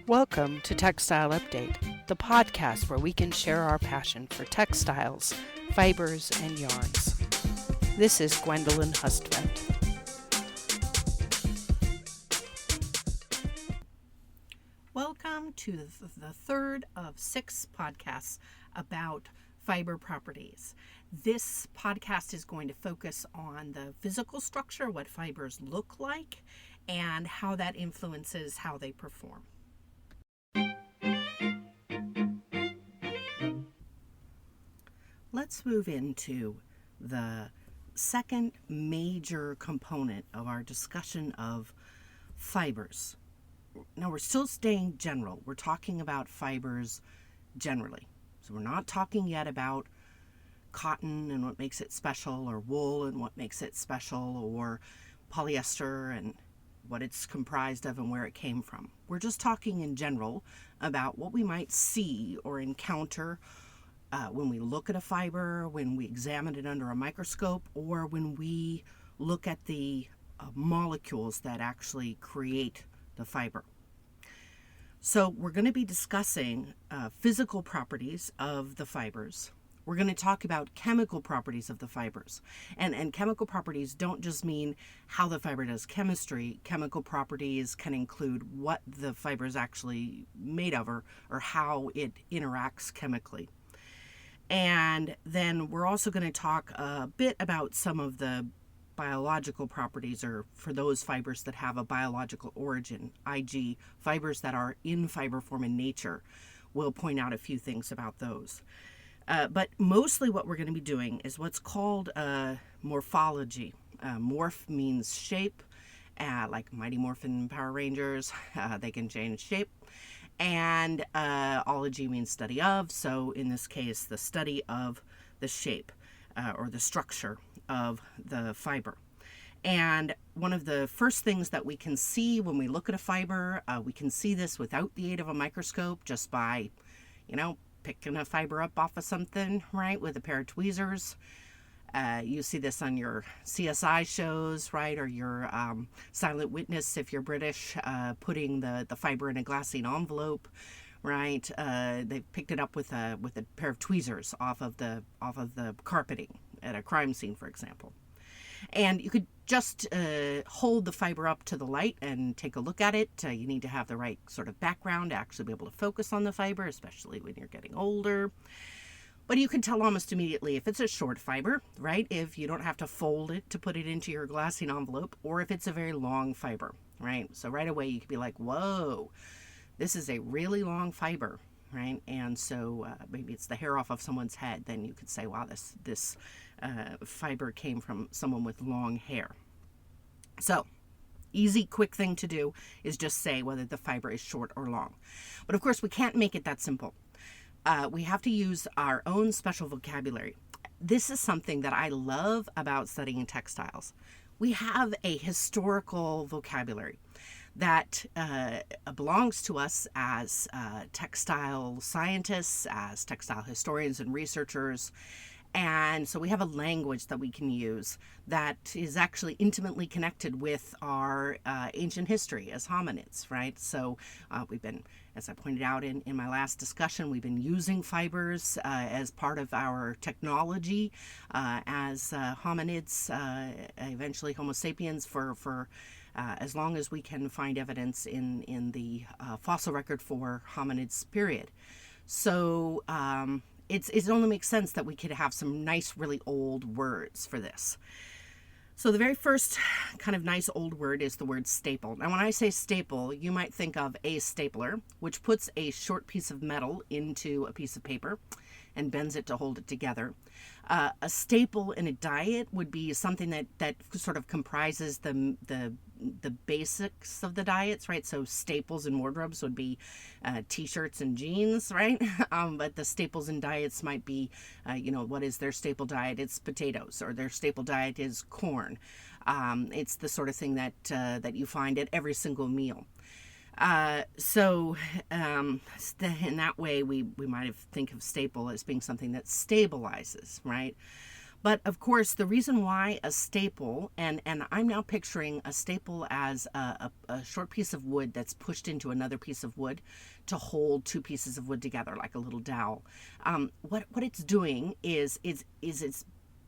Welcome to Textile Update, the podcast where we can share our passion for textiles, fibers, and yarns. This is Gwendolyn Hustvedt. Welcome to the third of 6 podcasts about fiber properties. This podcast is going to focus on the physical structure, what fibers look like, and how that influences how they perform. Let's move into the second major component of our discussion of fibers. Now, we're still staying general. We're talking about fibers generally. So we're not talking yet about cotton and what makes it special, or wool and what makes it special, or polyester and what it's comprised of and where it came from. We're just talking in general about what we might see or encounter when we look at a fiber, when we examine it under a microscope, or when we look at the molecules that actually create the fiber. So we're going to be discussing physical properties of the fibers. We're going to talk about chemical properties of the fibers. And chemical properties don't just mean how the fiber does chemistry. Chemical properties can include what the fiber is actually made of, or how it interacts chemically. And then we're also going to talk a bit about some of the biological properties, or for those fibers that have a biological origin, i.e. fibers that are in fiber form in nature. We'll point out a few things about those. But mostly what we're going to be doing is what's called morphology. Morph means shape, like Mighty Morphin Power Rangers, they can change shape. And ology means study of, so in this case, the study of the shape or the structure of the fiber. And one of the first things that we can see when we look at a fiber, we can see this without the aid of a microscope, just by, picking a fiber up off of something, right, with a pair of tweezers. You see this on your CSI shows, right, or your Silent Witness if you're British, putting the fiber in a glassine envelope, right? They picked it up with a pair of tweezers off of the carpeting at a crime scene, for example. And you could just hold the fiber up to the light and take a look at it. You need to have the right sort of background to actually be able to focus on the fiber, especially when you're getting older. But you can tell almost immediately if it's a short fiber, right? If you don't have to fold it to put it into your glassine envelope, or if it's a very long fiber, right? So right away you could be like, whoa, this is a really long fiber, right? And so maybe it's the hair off of someone's head. Then you could say, wow, this fiber came from someone with long hair. So easy, quick thing to do is just say whether the fiber is short or long. But of course, we can't make it that simple. We have to use our own special vocabulary. This is something that I love about studying textiles. We have a historical vocabulary that belongs to us as textile scientists, as textile historians and researchers. And so we have a language that we can use that is actually intimately connected with our ancient history as hominids, right? So we've been, as I pointed out in my last discussion, we've been using fibers as part of our technology as hominids, eventually Homo sapiens, for as long as we can find evidence in the fossil record for hominids, period. So it only makes sense that we could have some nice, really old words for this. So the very first kind of nice old word is the word staple. Now, when I say staple, you might think of a stapler, which puts a short piece of metal into a piece of paper and bends it to hold it together. A staple in a diet would be something that sort of comprises the basics of the diets, right? So staples in wardrobes would be t-shirts and jeans, right? But the staples in diets might be, what is their staple diet? It's potatoes, or their staple diet is corn. It's the sort of thing that you find at every single meal. So in that way, we might have think of staple as being something that stabilizes, right? But of course, the reason why a staple, and I'm now picturing a staple as a short piece of wood that's pushed into another piece of wood to hold two pieces of wood together like a little dowel. What it's doing is it's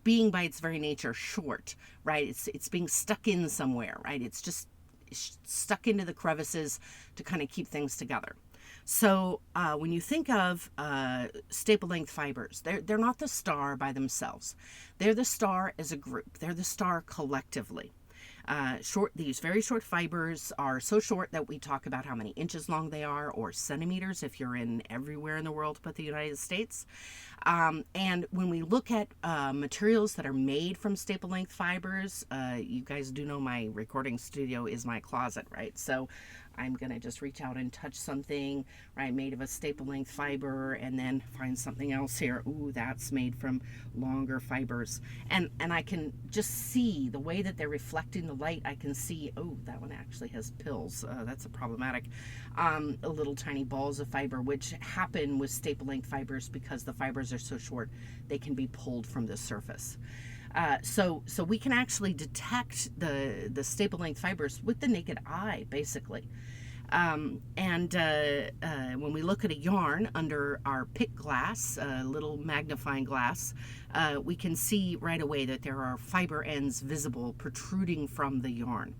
being by its very nature short, right? It's being stuck in somewhere, right? It's just stuck into the crevices to kind of keep things together. So when you think of staple length fibers, they're not the star by themselves. They're the star as a group. They're the star collectively. These very short fibers are so short that we talk about how many inches long they are, or centimeters if you're in everywhere in the world but the United States. And when we look at materials that are made from staple length fibers, you guys do know my recording studio is my closet, right? So I'm going to just reach out and touch something, right, made of a staple length fiber, and then find something else here. Ooh, that's made from longer fibers. And I can just see the way that they're reflecting the light. I can see, oh, that one actually has pills. That's a problematic. Little tiny balls of fiber, which happen with staple length fibers because the fibers are so short, they can be pulled from the surface. So we can actually detect the staple length fibers with the naked eye, basically. When we look at a yarn under our pick glass, a little magnifying glass, we can see right away that there are fiber ends visible protruding from the yarn.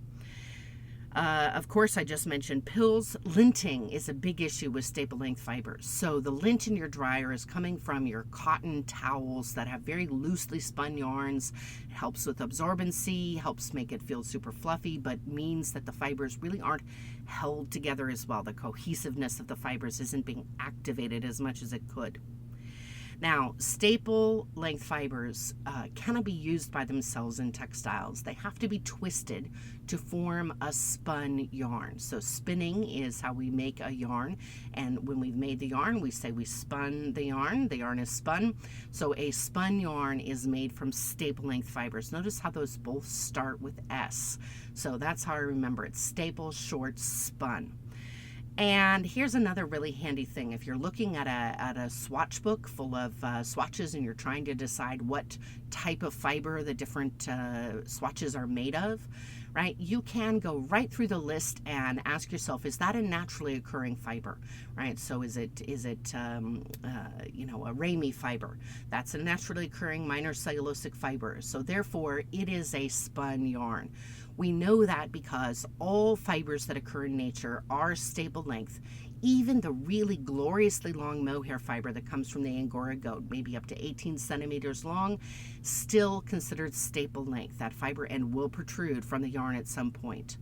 Of course, I just mentioned pills. Linting is a big issue with staple length fibers. So the lint in your dryer is coming from your cotton towels that have very loosely spun yarns. It helps with absorbency, helps make it feel super fluffy, but means that the fibers really aren't held together as well. The cohesiveness of the fibers isn't being activated as much as it could. Now, staple length fibers cannot be used by themselves in textiles. They have to be twisted to form a spun yarn. So spinning is how we make a yarn. And when we've made the yarn, we say we spun the yarn. The yarn is spun. So a spun yarn is made from staple length fibers. Notice how those both start with S. So that's how I remember it. Staple, short, spun. And here's another really handy thing. If you're looking at a swatch book full of swatches and you're trying to decide what type of fiber the different swatches are made of, right, you can go right through the list and ask yourself, is that a naturally occurring fiber, right? So is it a ramie fiber? That's a naturally occurring minor cellulosic fiber. So therefore, it is a spun yarn. We know that because all fibers that occur in nature are staple length. Even the really gloriously long mohair fiber that comes from the Angora goat, maybe up to 18 centimeters long, still considered staple length. That fiber end will protrude from the yarn at some point.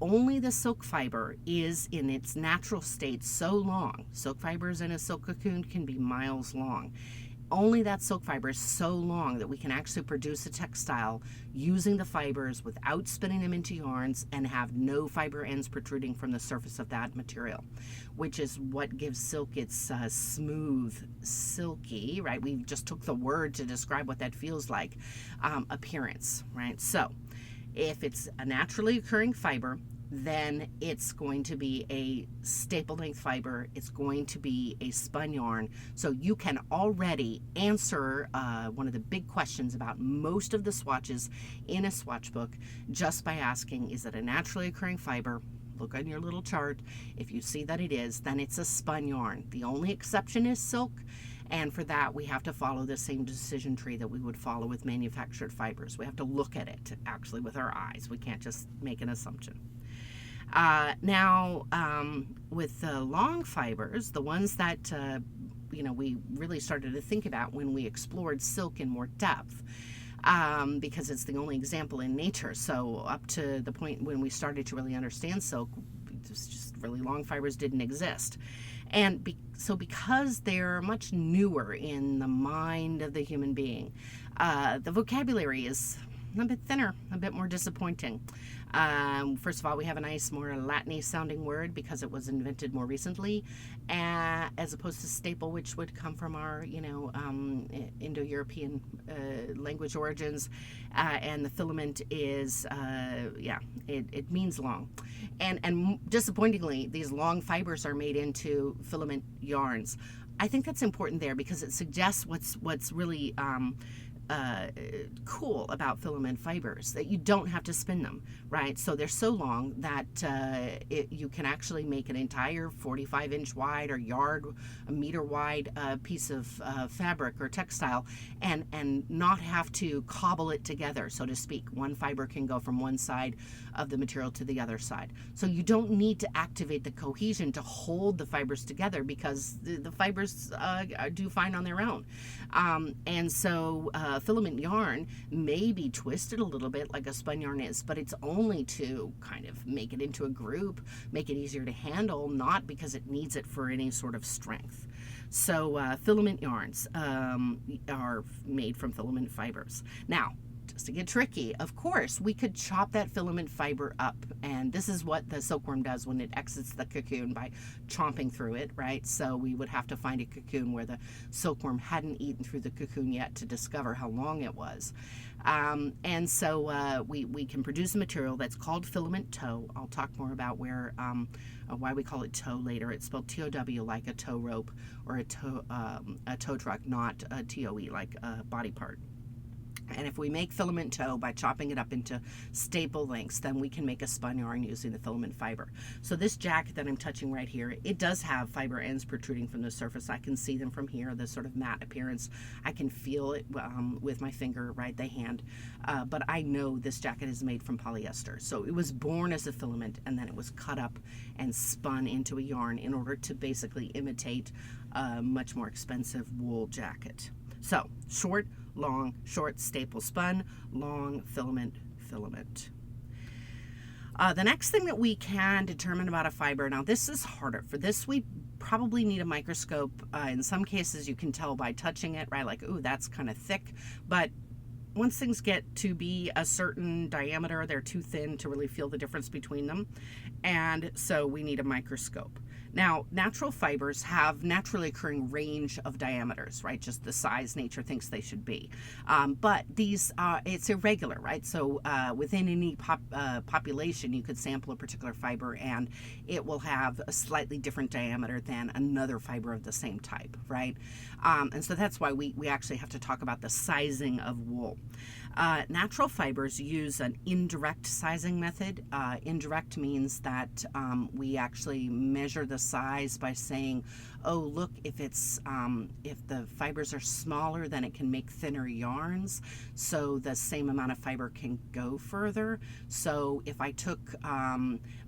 Only the silk fiber is in its natural state so long. Silk fibers in a silk cocoon can be miles long. Only that silk fiber is so long that we can actually produce a textile using the fibers without spinning them into yarns and have no fiber ends protruding from the surface of that material, which is what gives silk its smooth, silky, right? We just took the word to describe what that feels like, appearance, right? So if it's a naturally occurring fiber, then it's going to be a staple length fiber. It's going to be a spun yarn. So you can already answer one of the big questions about most of the swatches in a swatch book just by asking, is it a naturally occurring fiber? Look on your little chart. If you see that it is, then it's a spun yarn. The only exception is silk. And for that, we have to follow the same decision tree that we would follow with manufactured fibers. We have to look at it actually with our eyes. We can't just make an assumption. With the long fibers, the ones that we really started to think about when we explored silk in more depth, because it's the only example in nature. So up to the point when we started to really understand silk, just really long fibers didn't exist. And because they're much newer in the mind of the human being, the vocabulary is a bit thinner, a bit more disappointing. First of all, we have a nice, more Latin-y sounding word because it was invented more recently, as opposed to staple, which would come from our, Indo-European language origins. And the filament is, it means long. And disappointingly, these long fibers are made into filament yarns. I think that's important there because it suggests what's really cool about filament fibers, that you don't have to spin them, right? So they're so long that you can actually make an entire 45-inch wide or a meter wide piece of fabric or textile, and not have to cobble it together, so to speak. One fiber can go from one side of the material to the other side. So you don't need to activate the cohesion to hold the fibers together, because the fibers do fine on their own. And so filament yarn may be twisted a little bit like a spun yarn is, but it's only to kind of make it into a group, make it easier to handle, not because it needs it for any sort of strength. So filament yarns are made from filament fibers. Now, just to get tricky, of course, we could chop that filament fiber up, and this is what the silkworm does when it exits the cocoon, by chomping through it, right? So we would have to find a cocoon where the silkworm hadn't eaten through the cocoon yet to discover how long it was. And so we can produce a material that's called filament tow. I'll talk more about why we call it tow later. It's spelled T-O-W, like a tow rope or a tow truck, not a T-O-E, like a body part. And if we make filament tow by chopping it up into staple lengths, then we can make a spun yarn using the filament fiber. So this jacket that I'm touching right here, it does have fiber ends protruding from the surface. I can see them from here, the sort of matte appearance. I can feel it with my finger, right, the hand. But I know this jacket is made from polyester. So it was born as a filament, and then it was cut up and spun into a yarn in order to basically imitate a much more expensive wool jacket. So short, long, short, staple, spun, long, filament. The next thing that we can determine about a fiber, now this is harder. For this, we probably need a microscope. In some cases, you can tell by touching it, right? Like, ooh, that's kind of thick. But once things get to be a certain diameter, they're too thin to really feel the difference between them. And so we need a microscope. Now, natural fibers have naturally occurring range of diameters, right? Just the size nature thinks they should be. But these, it's irregular, right? So within any population, you could sample a particular fiber and it will have a slightly different diameter than another fiber of the same type, right? And so that's why we actually have to talk about the sizing of wool. Natural fibers use an indirect sizing method. Indirect means that we actually measure the size by saying, oh, look, if the fibers are smaller, then it can make thinner yarns, so the same amount of fiber can go further. So if I took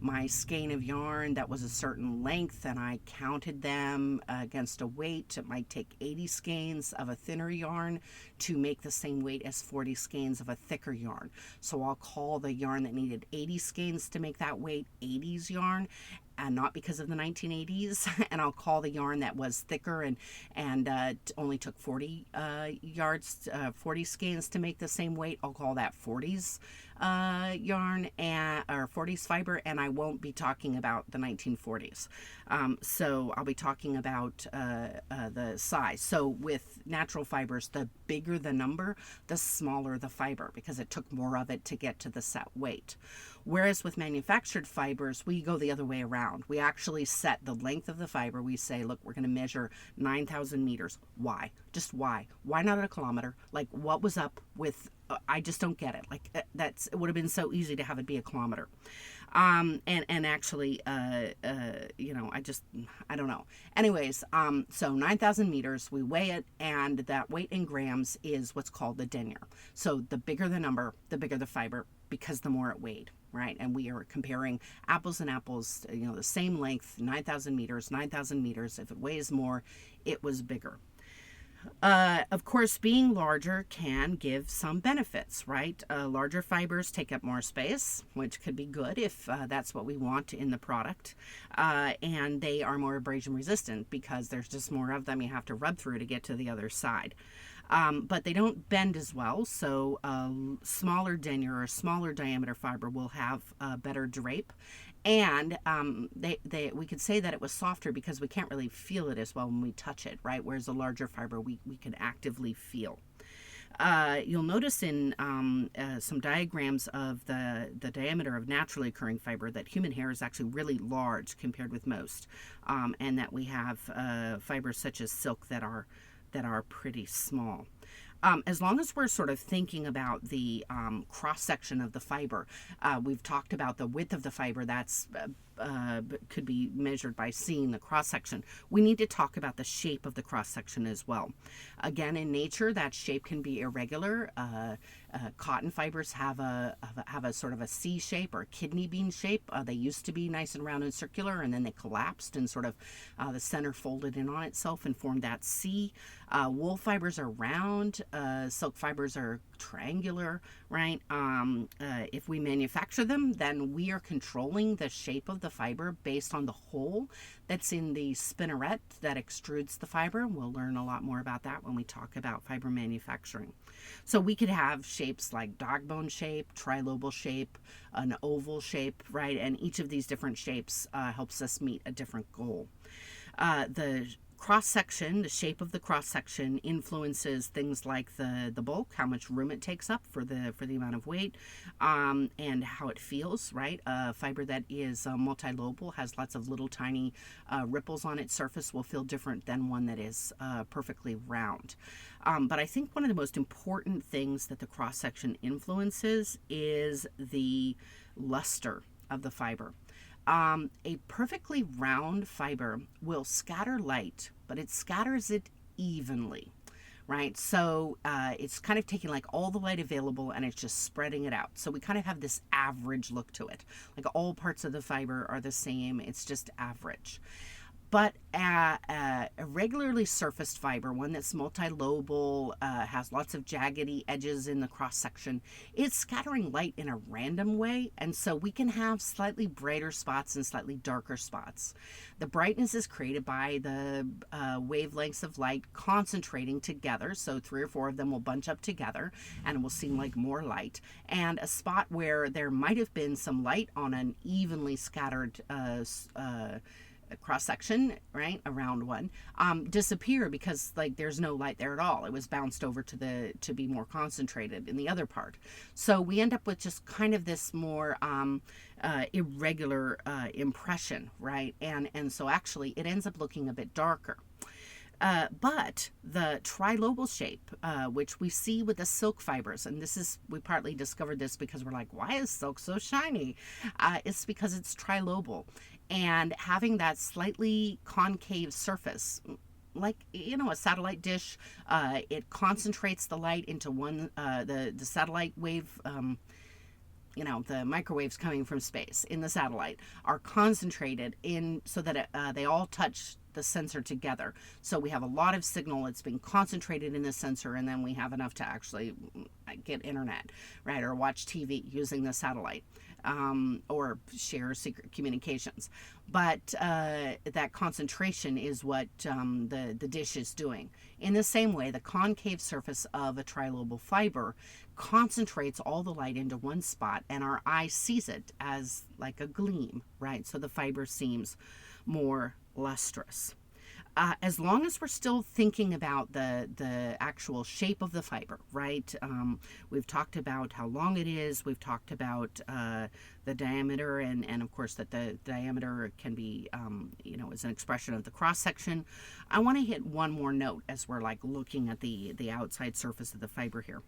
my skein of yarn that was a certain length and I counted them against a weight, it might take 80 skeins of a thinner yarn to make the same weight as 40 skeins of a thicker yarn. So I'll call the yarn that needed 80 skeins to make that weight 80s yarn, and not because of the 1980s. And I'll call the yarn that was thicker and only took 40 40 skeins to make the same weight, I'll call that 40s yarn or 40s fiber, and I won't be talking about the 1940s. So I'll be talking about the size. So with natural fibers, the bigger the number, the smaller the fiber, because it took more of it to get to the set weight. Whereas with manufactured fibers, we go the other way around. We actually set the length of the fiber. We say, look, we're going to measure 9,000 meters. Why? Just why? Why not a kilometer? Like, what was up with, I just don't get it. Like, it would have been so easy to have it be a kilometer. And actually, you know, I don't know. Anyways, so 9,000 meters, we weigh it, and that weight in grams is what's called the denier. So the bigger the number, the bigger the fiber, because the more it weighed, right? And we are comparing apples and apples, you know, the same length, 9,000 meters, 9,000 meters. If it weighs more, it was bigger. Of course, being larger can give some benefits, right? Larger fibers take up more space, which could be good if that's what we want in the product. And they are more abrasion resistant because there's just more of them you have to rub through to get to the other side. But they don't bend as well, so smaller denier or smaller diameter fiber will have better drape. And we could say that it was softer because we can't really feel it as well when we touch it, right? Whereas a larger fiber, we can actively feel. You'll notice in some diagrams of the diameter of naturally occurring fiber that human hair is actually really large compared with most, and that we have fibers such as silk that are pretty small. As long as we're sort of thinking about the cross section of the fiber, we've talked about the width of the fiber. That's could be measured by seeing the cross section. We need to talk about the shape of the cross section as well. Again, in nature, that shape can be irregular. Cotton fibers have a sort of a C shape or kidney bean shape. They used to be nice and round and circular, and then they collapsed and sort of the center folded in on itself and formed that C. Wool fibers are round. Silk fibers are triangular, right? If we manufacture them, then we are controlling the shape of the fiber based on the hole that's in the spinneret that extrudes the fiber. We'll learn a lot more about that when we talk about fiber manufacturing. So we could have shapes like dog bone shape, trilobal shape, an oval shape, right? And each of these different shapes helps us meet a different goal. The cross section, the shape of the cross section influences things like the bulk, how much room it takes up for the amount of weight, and how it feels, right? A fiber that is multilobal has lots of little tiny ripples on its surface will feel different than one that is perfectly round. But I think one of the most important things that the cross section influences is the luster of the fiber. A perfectly round fiber will scatter light, but it scatters it evenly, right? So it's kind of taking like all the light available and it's just spreading it out. So we kind of have this average look to it. Like all parts of the fiber are the same. It's just average. But a regularly surfaced fiber, one that's multilobal, has lots of jaggedy edges in the cross section, it's scattering light in a random way, and so we can have slightly brighter spots and slightly darker spots. The brightness is created by the wavelengths of light concentrating together, so 3 or 4 of them will bunch up together and it will seem like more light, and a spot where there might have been some light on an evenly scattered cross section, right, around one, disappear because like there's no light there at all. It was bounced over to be more concentrated in the other part. So we end up with just kind of this more irregular impression, right? And so actually it ends up looking a bit darker. But the trilobal shape, which we see with the silk fibers, and we partly discovered this because we're like, why is silk so shiny? It's because it's trilobal. And having that slightly concave surface, like, a satellite dish, it concentrates the light into one, the satellite wave, the microwaves coming from space in the satellite are concentrated in so that they all touch the sensor together. So we have a lot of signal. It's being concentrated in the sensor, and then we have enough to actually get internet, right, or watch TV using the satellite, or share secret communications. But that concentration is what the dish is doing. In the same way, the concave surface of a trilobal fiber concentrates all the light into one spot, and our eye sees it as like a gleam, right? So the fiber seems more lustrous. As long as we're still thinking about the actual shape of the fiber, right? We've talked about how long it is. We've talked about the diameter, and of course that the diameter can be, is an expression of the cross section. I want to hit one more note as we're like looking at the outside surface of the fiber here.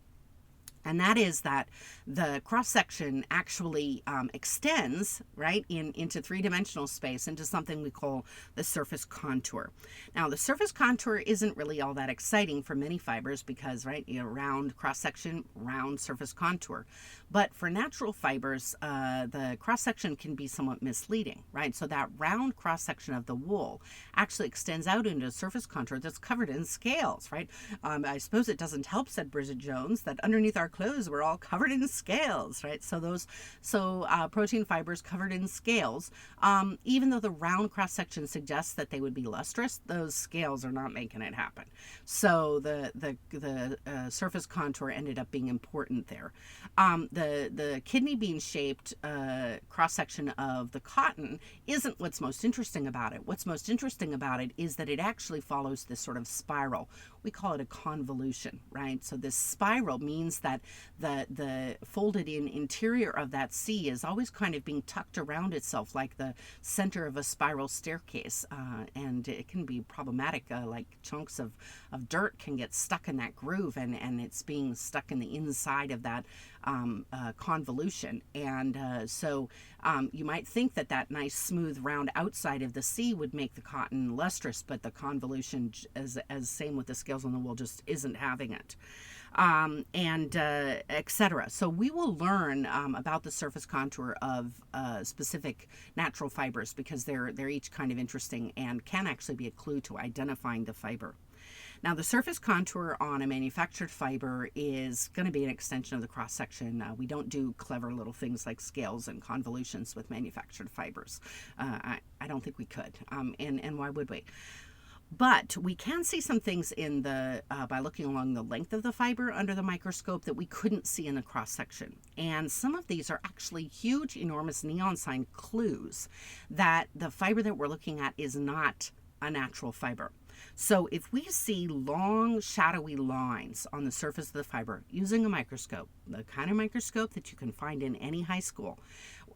And that is that the cross-section actually extends, right, into three-dimensional space into something we call the surface contour. Now, the surface contour isn't really all that exciting for many fibers because, right, round cross-section, round surface contour. But for natural fibers, the cross-section can be somewhat misleading, right? So that round cross-section of the wool actually extends out into a surface contour that's covered in scales, right? I suppose it doesn't help, said Bridget Jones, that underneath our clothes were all covered in scales, right? So protein fibers covered in scales, even though the round cross section suggests that they would be lustrous, those scales are not making it happen. So the surface contour ended up being important there. The kidney bean shaped cross section of the cotton isn't what's most interesting about it. What's most interesting about it is that it actually follows this sort of spiral. We call it a convolution, right? So this spiral means that that the folded in interior of that C is always kind of being tucked around itself like the center of a spiral staircase, and it can be problematic, like chunks of dirt can get stuck in that groove, and it's being stuck in the inside of that convolution. And so you might think that that nice smooth round outside of the C would make the cotton lustrous, but the convolution, as same with the scales on the wool, just isn't having it. And etc. So we will learn about the surface contour of specific natural fibers, because they're each kind of interesting and can actually be a clue to identifying the fiber. Now, the surface contour on a manufactured fiber is going to be an extension of the cross section. We don't do clever little things like scales and convolutions with manufactured fibers. I don't think we could, and why would we? But we can see some things in the by looking along the length of the fiber under the microscope that we couldn't see in the cross section. And some of these are actually huge, enormous neon sign clues that the fiber that we're looking at is not a natural fiber. So if we see long, shadowy lines on the surface of the fiber using a microscope, the kind of microscope that you can find in any high school,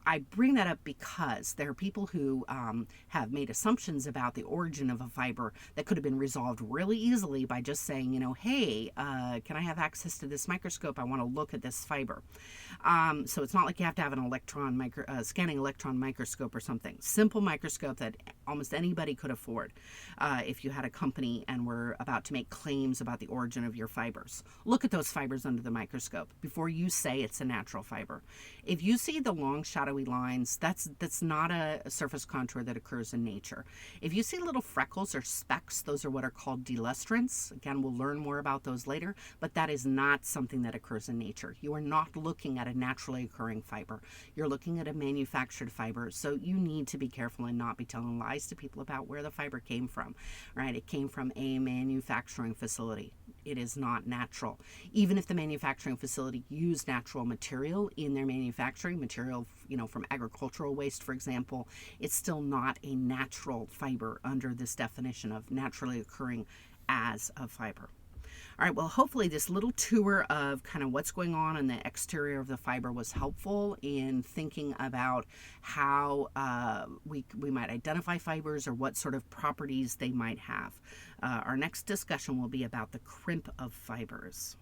I bring that up because there are people who have made assumptions about the origin of a fiber that could have been resolved really easily by just saying, hey, can I have access to this microscope? I want to look at this fiber. So it's not like you have to have an scanning electron microscope or something. Simple microscope that almost anybody could afford if you had a company and were about to make claims about the origin of your fibers. Look at those fibers under the microscope before you say it's a natural fiber. If you see the long shadowy lines, that's not a surface contour that occurs in nature. If you see little freckles or specks, those are what are called delustrants. Again, we'll learn more about those later, but that is not something that occurs in nature. You are not looking at a naturally occurring fiber. You're looking at a manufactured fiber, so you need to be careful and not be telling lies to people about where the fiber came from, right? It came from a manufacturing facility. It is not natural. Even if the manufacturing facility used natural material in their manufacturing, material, from agricultural waste, for example, it's still not a natural fiber under this definition of naturally occurring as a fiber. All right, well, hopefully this little tour of kind of what's going on in the exterior of the fiber was helpful in thinking about how we might identify fibers or what sort of properties they might have. Our next discussion will be about the crimp of fibers.